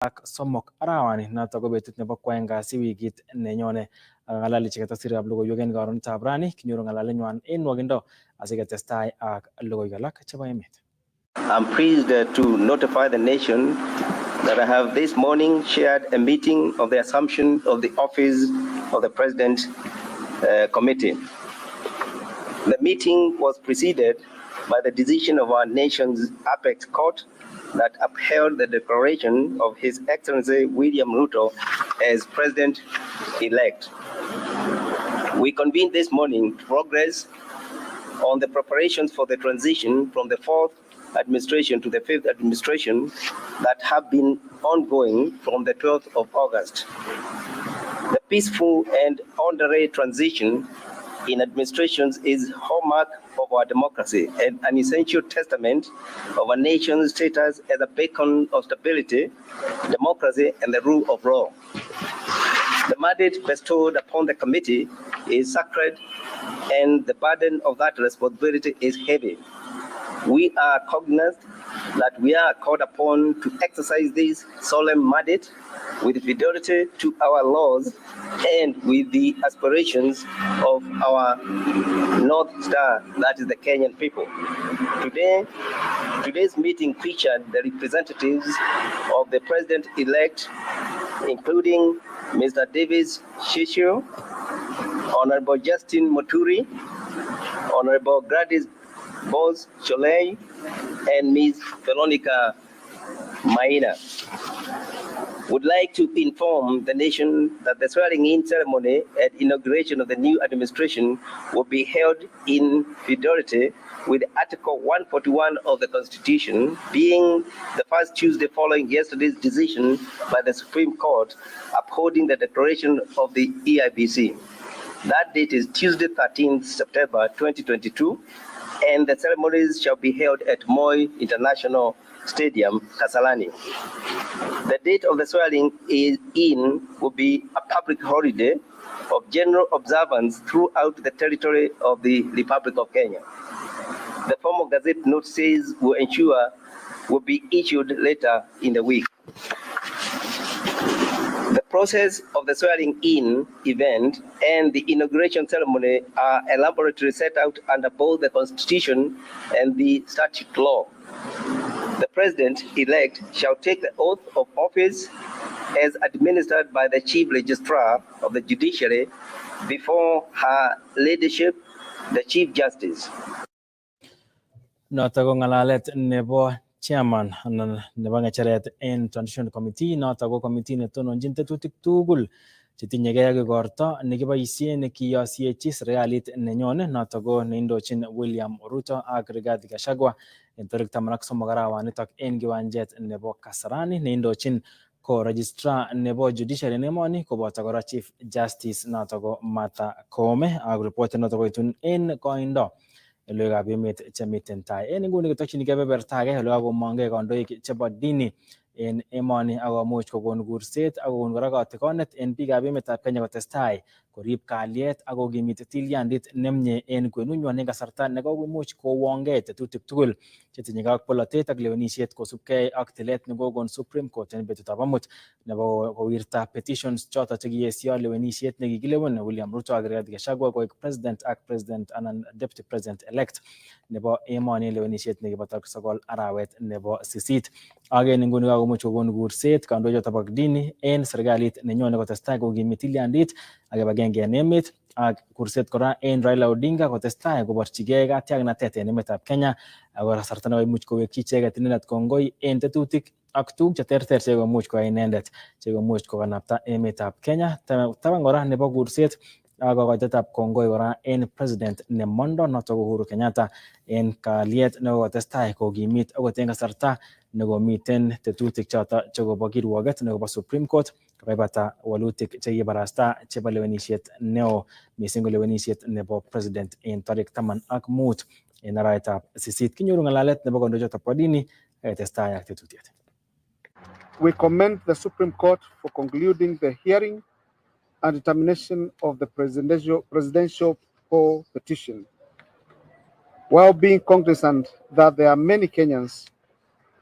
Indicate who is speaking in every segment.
Speaker 1: ak somok arawani noto ko betut nebo kwoeng kasi wikit nenyone ngalali cheketa sirab logoiwek en karonetab rani kinyoru ngalalenywany en nwogindo asiketestai ak logoiwek alak chebo emet.
Speaker 2: I'm pleased to notify the nation that I have this morning chaired a meeting of the assumption of the office of the President Committee. The meeting was preceded by the decision of our nation's apex court that upheld the declaration of His Excellency William Ruto as President-elect. We convened this morning to progress on the preparations for the transition from the fourth administration to the fifth administration that have been ongoing from the 12th of August. The peaceful and orderly transition in administrations is hallmark of our democracy and an essential testament of our nation's status as a beacon of stability, democracy, and the rule of law. The mandate bestowed upon the committee is sacred, and the burden of that responsibility is heavy. We are cognizant that we are called upon to exercise this solemn mandate with fidelity to our laws and with the aspirations of our North Star, that is the Kenyan people. Today's meeting featured the representatives of the President-elect, including Mr. Davis Shishio, Honorable Justin Muturi, Honorable Gladys Bose Cholei, and Ms. Veronica Maina. Would like to inform the nation that the swearing-in ceremony at inauguration of the new administration will be held in fidelity with Article 141 of the Constitution, being the first Tuesday following yesterday's decision by the Supreme Court upholding the declaration of the EIBC. That date is Tuesday, 13th September 2022, and the ceremonies shall be held at Moi International Stadium, Kasarani. The date of the swearing-in will be a public holiday of general observance throughout the territory of the Republic of Kenya. The formal Gazette notices will be issued later in the week. The process of the swearing-in event and the inauguration ceremony are elaborately set out under both the Constitution and the statute law. The President-elect shall take the oath of office as administered by the Chief Registrar of the Judiciary before Her Ladyship, the Chief Justice.
Speaker 1: Noto ko ngalalet nebo chairman anan nebo ngecheret en Transition Committee, noto ko committee netononjin tetutik tugul chetinyegei ak igorto nekiboisien kiyosiechi serikalit nenyone, noto ko neindochin William Ruto ak Rigathi Gachagua en tarik 13 arawanitok en kiwanjet nebo Kasarani, neindochin ko registrar nebo judiciary en emoni koboto kora Chief Justice noto ko Martha Koome, ak report noto koitun en koindo logoiwekab emet chemiten tai. En inguni ketokyinigei kebeberta age ole kakomongei kandoik chebo dini en emoni akomuch kokon kurset ak kokon kora katikonet en biikab emetab Kenya kotestai korib kalyet ak kokimit tilyandit nemie en kwenunywan en kasarta nekokomuch kowongei tetutik tugul chetinyegei ak polotet ak lewenisiet kosubkei ak tilet nekokon Supreme Court en betutab amut nebo kowirta petitions choto chekiyesio lewenisiet nekikilewen William Ruto ak Rigathi Gachagua koik president ak president anan deputy president elect nebo emoni lewenisiet nekibo 9 arawet nebo 8. Ak en inguni kakomuch kokon kurset kandoichoto bo dini en serikalit nenyone kotestai kokimit tilyandit ak kibagenge en emet, ak kurset kora en Raila Odinga kotestai koborchigei katiaknatet en emetab Kenya ak kasarta nekoimuch kowekyi icheket inendet kongoi en tetutik ak tuguk cheterter chekomuch koyai inendet chekomuch kokanapta emetab Kenya. Taban kora nebo kurset ak kokoitetab kongoi kora en president nemondo noto ko Uhuru Kenyatta en kalyet nekotestai kokimit akot en kasarta nekomiten tetutik choto chekobo kirwoget nekobo Supreme Court koibata walutik chekibarasta chebo lewenisiet neo, mising ko lewenisiet nebo president en tarik 15 en arawetab 8. Kinyoru ngalalet nebo kandoichoto bo dini testai ak tetutiet.
Speaker 3: We commend the Supreme Court for concluding the hearing and determination of the presidential poll petition, while being cognizant that there are many Kenyans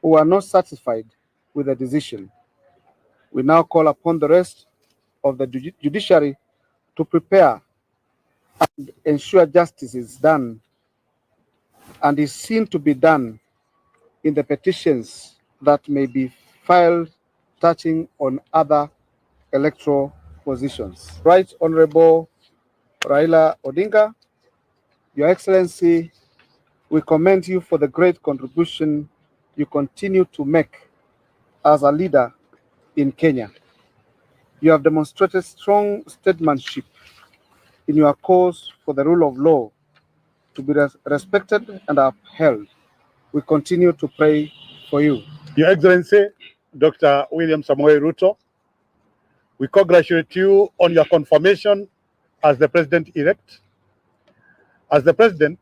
Speaker 3: who are not satisfied with the decision. We now call upon the rest of the judiciary to prepare and ensure justice is done and is seen to be done in the petitions that may be filed touching on other electoral positions. Right Honorable Raila Odinga, Your Excellency, we commend you for the great contribution you continue to make as a leader in Kenya. You have demonstrated strong statesmanship in your cause for the rule of law to be respected and upheld. We continue to pray for you.
Speaker 4: Your Excellency, Dr. William Samoei Ruto, we congratulate you on your confirmation as the President-elect. As the President,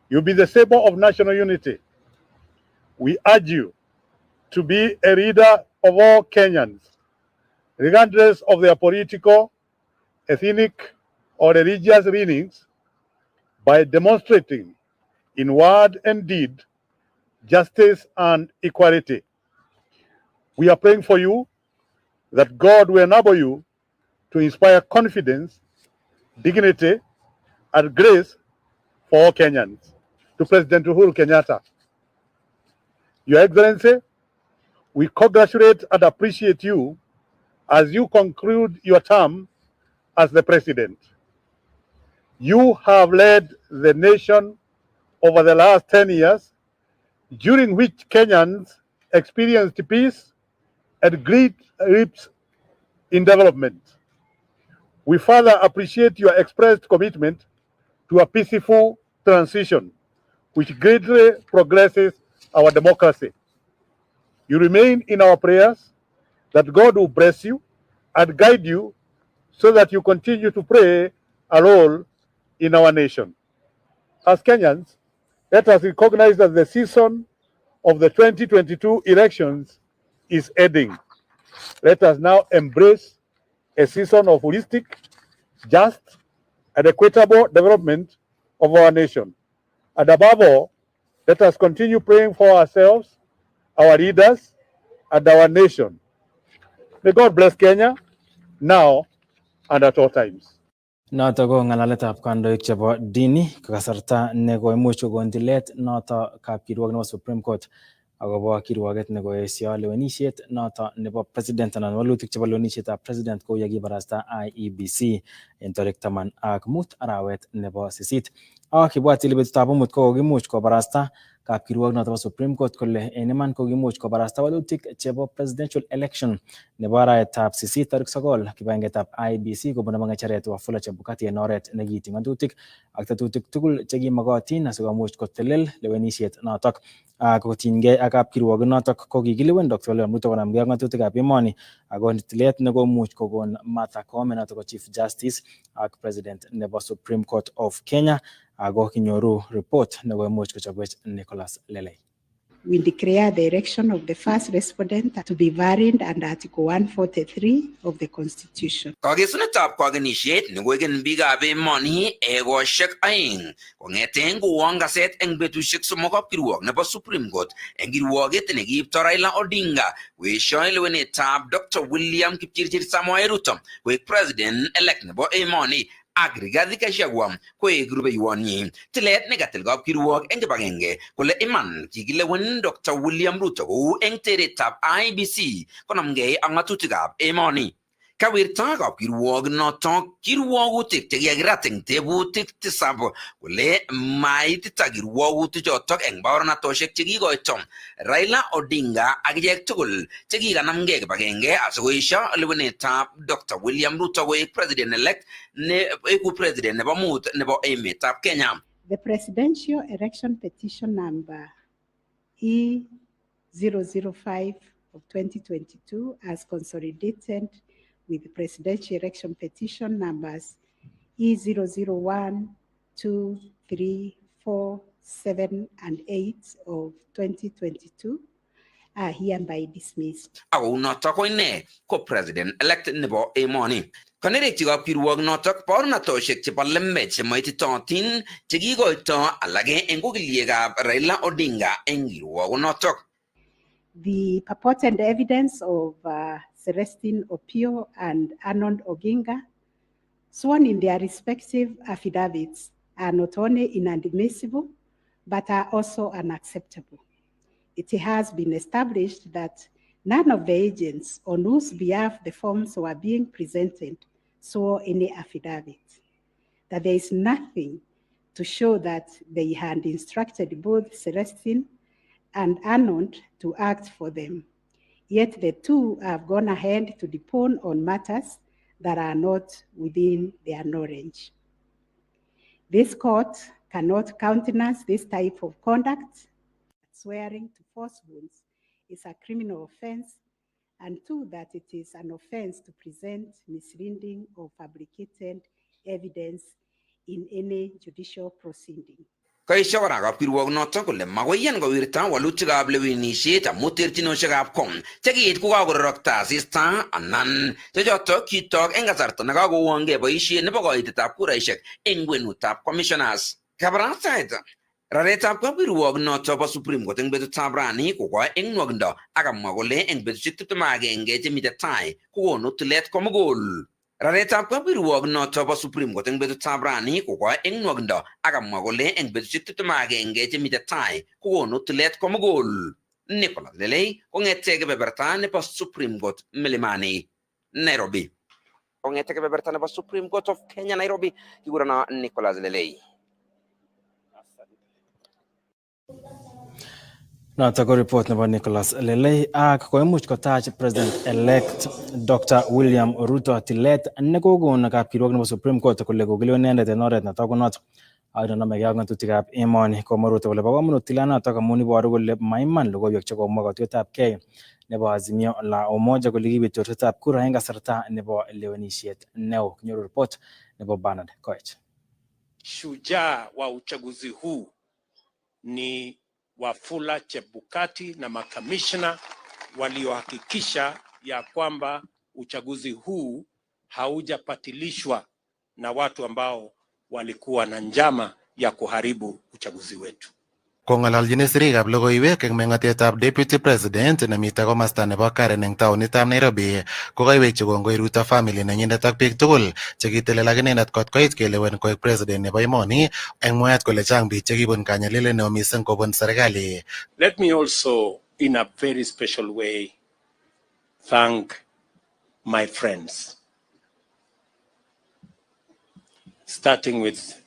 Speaker 4: you'll be the saber of national unity. We urge you to be a leader of all Kenyans, regardless of their political, ethnic, or religious leanings, by demonstrating in word and deed justice and equality. We are praying for you that God will enable you to inspire confidence, dignity, and grace for all Kenyans. To President Uhuru Kenyatta, Your Excellency, we congratulate and appreciate you as you conclude your term as the President. You have led the nation over the last 10 years, during which Kenyans experienced peace and great leaps in development. We further appreciate your expressed commitment to a peaceful transition, which greatly progresses our democracy. You remain in our prayers that God will bless you and guide you so that you continue to play a role in our nation. As Kenyans, let us recognize that the season of the 2022 elections is ending. Let us now embrace a season of holistic, just, and equitable development of our nation. And above all, let us continue praying for ourselves, our leaders, and our nation. May God bless Kenya now and at all times.
Speaker 1: Noto ko ng'alaletab kandoik chebo dini kasarta ne koimuch kokon tilet noto kapkirwok nebo Supreme Court akobo kirwoket ne koesio lewenisiet noto nebo president anan walutik chebo lewenisietab president kou ye kibarasta IEBC en tarik 15 arawet nebo 8. Ak ibwat ile betutab amut ko kokimuch kobarasta kapkirwok noto bo Supreme Court kole en iman kokimuch kobarasta walutik chebo presidential election nebo arawetab 8 tarik 9 kibagengetab IEBC kobun ng'echeret Wafula Chebukati en oret nekiiti ng'atutik ak tetutik tugul chekimokotin asikomuch kotelel lewenisiet notok. Kotinygei ak kapkirwok notok ko kikilewen Dr. William Ruto konamgei ak ng'atutikab emoni ako tilet nekomuch kokon Martha Koome notok ko Chief Justice ak President nebo Supreme Court of Kenya ako kinyoru report nekoimuch kochobwech Nicholas Lelei.
Speaker 5: We declare the election of the first respondent to be varied under Article 143 of the Constitution.
Speaker 6: Kagesunetab kagenishet nekoiken biikab emoni egosiek aeng kong'eten kowon kaset eng betusiek somok kapkirwok nebo Supreme Court eng kirwoket nekiipto Raila Odinga koesio lewenetab Dr. William Kipchirchir Samoei Ruto koek president-elect nebo emoni ak Rigathi Gachagua koek rubeiwonyi. Tilet nekatil kapkirwok eng kibagenge kole iman kikilewen Dr. William Ruto kou eng teretab IEBC konamgei ak ng'atutikab emoni. Kawirta kapkirwok notok kirwogutik chekikirat eng tebutik 7 kole maitita kirwogutik chotok eng baornatosiek chekikoito Raila Odinga ak ichek tugul chekikanamgei kibagenge asikoesio lewenetab Dr. William Ruto koek president-elect eku president nebo mut nebo emetab Kenya.
Speaker 5: The presidential election petition number E005 of 2022 as consolidated with the presidential election petition numbers E001, 2, 3, 4, 7, and 8 of 2022 are hereby dismissed.
Speaker 6: Ako notok ko ine ko president-elect nebo emoni. Kanerekyi kapkirwok notok baornatosiek chebo lembech chemaititotin chekikoito alage eng kokiliekab Raila Odinga eng kirwoket notok.
Speaker 5: The purported evidence of Celestine Opio and Arnold Oginga, sworn in their respective affidavits, are not only inadmissible, but are also unacceptable. It has been established that none of the agents on whose behalf the forms were being presented swore any affidavit, that there is nothing to show that they had instructed both Celestine and Arnold to act for them. Yet the two have gone ahead to depone on matters that are not within their knowledge. This court cannot countenance this type of conduct. Swearing to falsehoods is a criminal offense, and two, that it is an offense to present misleading or fabricated evidence in any judicial proceeding.
Speaker 6: Kaisha waragap kirwog noto kole magoyan gawirta walutikab lewenisiet amu terchinoshekab kom chekiit kokakororokta asista anan chechoto kitok eng kasarta nekakowonge boisiet nebo koitetab kuraishek eng kwenutab commissioners. Kabarasait raretab kapkirwog noto bo Supreme Court eng betutab rani kokwa eng nwogindo akamwa kole eng betusiek 21 chemite tai kokonu tilet komugul. Raretab kapkirwog noto bo Supreme Court eng betutab rani kokwa eng nwogindo akamwa kole eng betusiek 21 chemite tai kokonu tilet komugul. Nicholas Lelei kong'ete kebeberta nebo Supreme Court Milimani, Nairobi. Kong'ete kebeberta nebo Supreme Court of Kenya, Nairobi, kigurana Nicholas Lelei.
Speaker 1: Noto ko report nebo Nicholas Lelei ak koimuch kotach President-elect Dr. William Ruto tilet nekokon kapkirwok nebo Supreme Court kole kokilwen inendet en oret netakunot ak nenomegei ak ng'atutikab emoni. Komwa Ruto kole bo komonut tilanotok amun iboru kole maiman logoiwek chekomwa katuiyetabgei nebo Azimio la Umoja kole kibet chorsetab kura eng kasarta nebo lewenisiet neo. Kinyoru report nebo Bernard Koech.
Speaker 7: Shujaa wa uchaguzi huu ni Wafula Chebukati na makamishna waliohakikisha ya kwamba uchaguzi huu haujapatilishwa na watu ambao walikuwa na njama ya kuharibu uchaguzi wetu.
Speaker 8: Kong'ololjin sirikab logoiwek eng meng'otetab Deputy President nemite komasta nebo Karen eng taonitab Nairobi kokaiwekyi kongoi Ruto family nenyinet ak biik tugul chekitelel ak inendet kot koit kelewen koek president nebo emoni eng mwaet kole chang biik chekibun kanyalilet neo mising kobun serikali.
Speaker 7: Let me also in a very special way thank my friends, starting with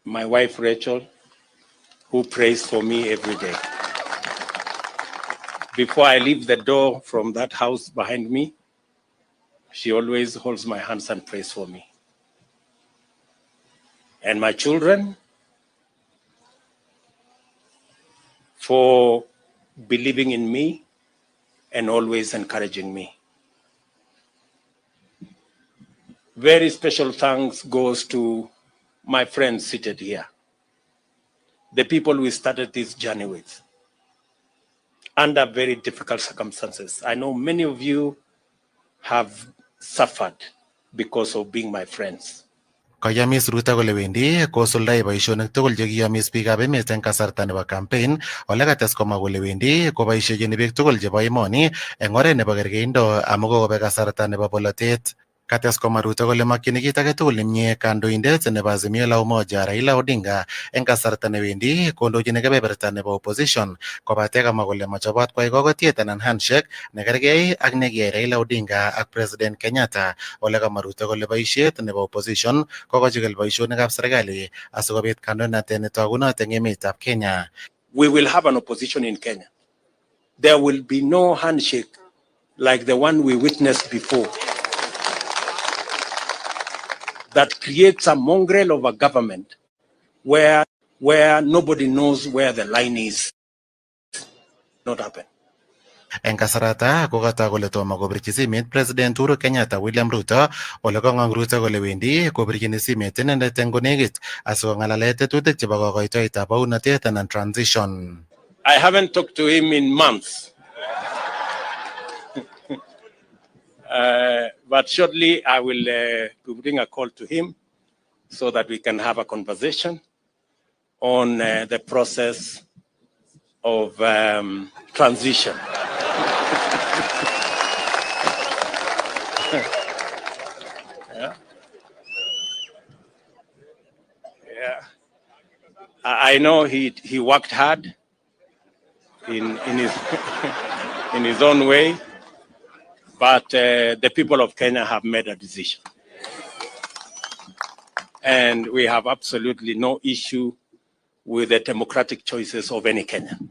Speaker 7: my wife Rachel, who prays for me every day. Before I leave the door from that house behind me, she always holds my hands and prays for me. And my children, for believing in me and always encouraging me. Very special thanks goes to my friends seated here, the people we started this journey with, under very difficult circumstances. I know many of you have suffered because of being my friends.
Speaker 8: Kayamis Ruto kole wendi kosuldoi boisionik tugul chekiyomis biikab emet eng kasarta nebo campaign, ole kates komwa kole wendi koboisiechini biik tugul chebo emoni eng oret nebo kerkeindo amu kokobek kasarta nebo bolotet. Kates komwa Ruto kole makyini kit age tugul nemie kandoindet nebo Azimio la Umoja Raila Odinga eng kasarta newendi kondochin kebeberta nebo opposition, kobate kamwa kole machobot kwai kokotiet anan handshake nekergei ak nekiyai Raila Odinga ak President Kenyatta. Ole kamwa Ruto kole boisiet nebo opposition kokochigil boisionikab serikali asikobit kandoinatet netogunot eng emetab Kenya.
Speaker 7: We will have an opposition in Kenya. There will be no handshake like the one we witnessed before, that creates a mongrel of a government where nobody knows where the line is. Not happen.
Speaker 8: Eng kasarata kokatoi kole tomo kobirchi simet President Uhuru Kenyatta William Ruto, ole kong'ong Ruto kole wendi kobirchini simet inendet eng konekit asikong'alale tetutik chebo kokoitoetab bounatet anan transition.
Speaker 7: I haven't talked to him in months. But shortly I will bring a call to him so that we can have a conversation on the process of transition. I know he worked hard in his in his own way, but the people of Kenya have made a decision. And we have absolutely no issue with the democratic choices of any Kenyan.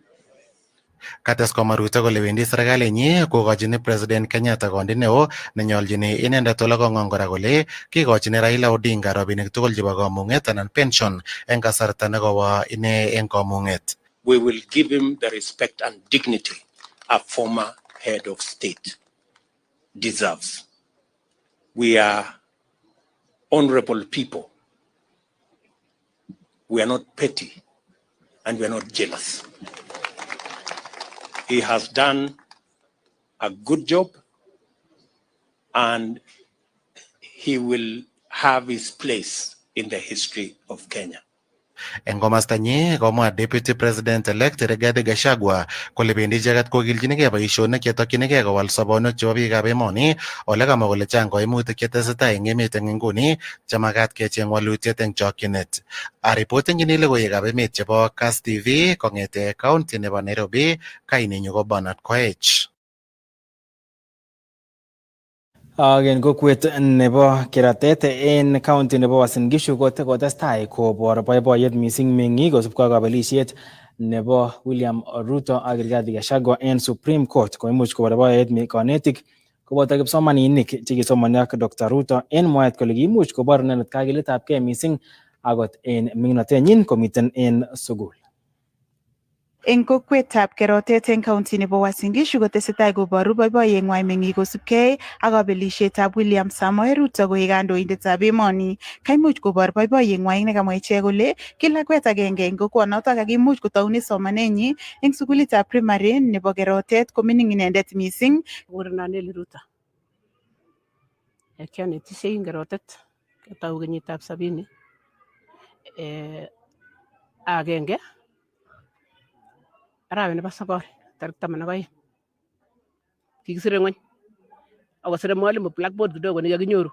Speaker 8: Kates komwa Ruto kole wendi serikalinyi kokochini President Kenyatta kondit neo nenyoljini inendet ole kong'ong kora kole kikochini Raila Odinga rabinik tugul chebo kamung'et anan pension eng kasarta nekowo ine eng kamung'et.
Speaker 7: We will give him the respect and dignity a former head of state deserves. We are honorable people. We are not petty and we are not jealous. He has done a good job and he will have his place in the history of Kenya.
Speaker 8: Eng komastanyi komwa Deputy President elect Rigathi Gachagua kole bendi icheket kokilchinigei boisionik chetokyinigei kowal sobonwek chebo biikab emoni, ole kamwa kole chang koimutik chetesetai eng emet eng nguni chemakat kecheng walutiet eng chokyinet. Aripotingchini logoiwekab emet chebo Kass Tv kong'ete county nebo Nairobi, kainenyu ko Bernard Koech.
Speaker 1: En kokwet nebo Kiratet en county nebo Uasin Gishu kotestai kobor boiboiyet mising meng'ik kosubkei ak kabelisiet nebo William Ruto ak Rigathi Gachagua en Supreme Court. Koimuch kobor boiboiyet kanetik koboto kipsomaninik chekisomoni ak Dr. Ruto en mwaet kole kiimuch kobor inendet kagiletabgei mising akot en ming'inotenyin komiten en sugul.
Speaker 9: Eng kokwetab Kerotet eng county nebo Uasin Gishu kotesetai koboru boiboiyeng'wai meng'ik kosubkei ak kabelisietab William Samoei Ruto koek kandoindetab emoni. Kaimuch kobor boiboiyeng'wai nekamwa ichek kole ki lakwet agenge eng kokwonotok akimuch kotoune somanenyi eng sukulitab primary nebo Kerotet komining inendet mising.
Speaker 10: Kurenan Ruto. Kianetishei eng Kerotet kiatau kenyitab 70 agenge arawet nebo sokol tarik 12 kikisire ng'weny akosire mwalimu blackboard kidogo nekakinyoru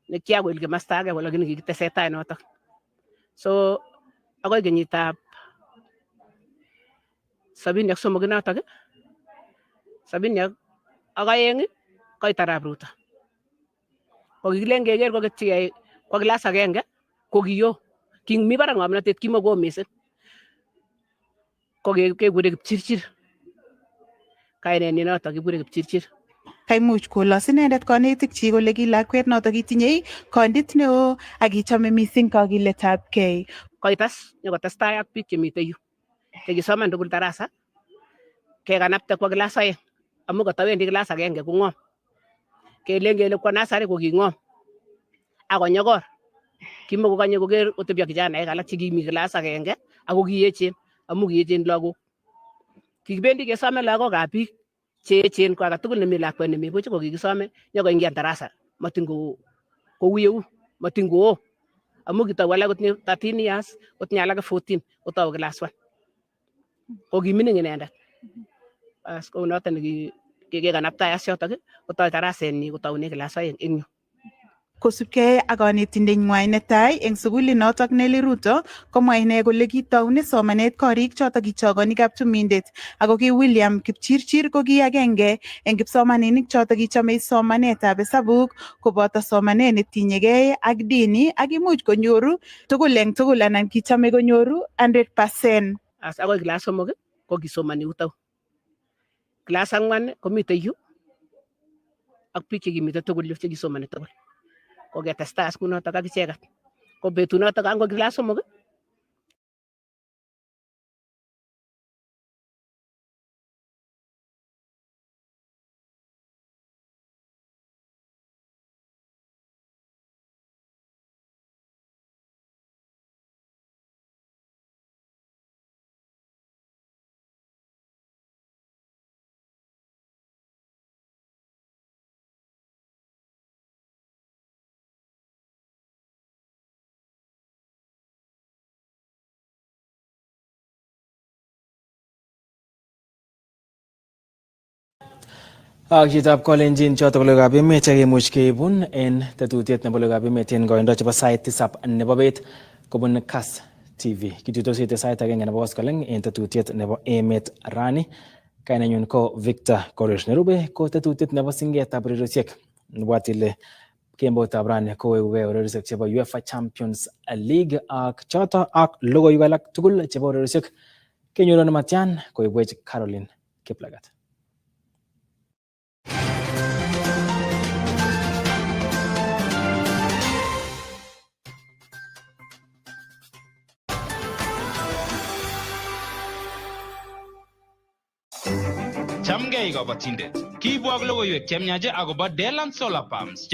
Speaker 10: nekiakoil kimasta age lakini kikitesetai notok. So akoi kenyitab 73 inotok 72 koit arap Ruto. Kokikilen keker koketchigei kwa kilas agenge kokiyo kimi barak ng'omnotet kimoko mising. Kekure Kipchirchir. Kainenyi notok kikure Kipchirchir.
Speaker 9: Kaimuch kolos inendet kanetik chi kole ki lakwet notok kitinyei kondit neo ak kichome mising kakiletabgei.
Speaker 10: Koitas nyokotestai ak biik chemitei yu chekisoman tugul darasa kekanapte kwa kilas 2 amu katawendi kilas agenge kong'om. Kelen kele kwa nasari koking'om akonyokor kimokokanye koker otebyo kijanaek alak chekimi kilas agenge ako kiechen amu kiechen lagok. Kikibendi kesome lagokab biik cheechen ko age tugul nemi lakwet nemi buch ko kikisome nyokoingian darasa matin kouyeun matin koo amu kitau alak kotinye 13 years kotinye alak 14 kotau class 1 ko kimining inendet. As ko noton kekanaptai as yotok kotau darasenyi kotaune class 2 eng yu.
Speaker 9: Kosubkei ak kanetindeng'wai netai eng sukulit notok Nelly Ruto komwa ine kole kitoune somanet korik chotok kichokoni kaptumindet ako ki William Kipchirchir ko ki agenge eng kipsomaninik chotok kichomei somanetab hesabuk koboto somanet netinyegei ak dini ak imuch konyoru tugul eng tugul anan kichomei konyoru 100%.
Speaker 10: As akoi class 3 ko kisomani utau. Class 4 komitei yu ak biik chekimitei tugul yu chekisomani tugul. Koketestai as kunotok ak icheket. Ko betunotok ango class 3
Speaker 1: Ak chitab kolenjin chotok logoiwekab emet chekimuch keibun en tetutiet nebo logoiwekab emet en koindo chebo sait 7 nebo bet kobun Kass TV. Kituitosi sait agenge nebo koskoleng en tetutiet nebo emet rani. Kainenyu ko Victor Korir. Nerube ko tetutiet nebo singetab ureriosiek. Nibwat ile kembotab rani kowekugei ureriosiek chebo UEFA Champions League ak choto ak logoiwek alak tugul chebo ureriosiek. Kenyoru Matian koibwech Caroline Kiplagat.
Speaker 11: Chamgei kabatindet. Kiibwok logoiwek chemyache akobo Deland Solar Pumps.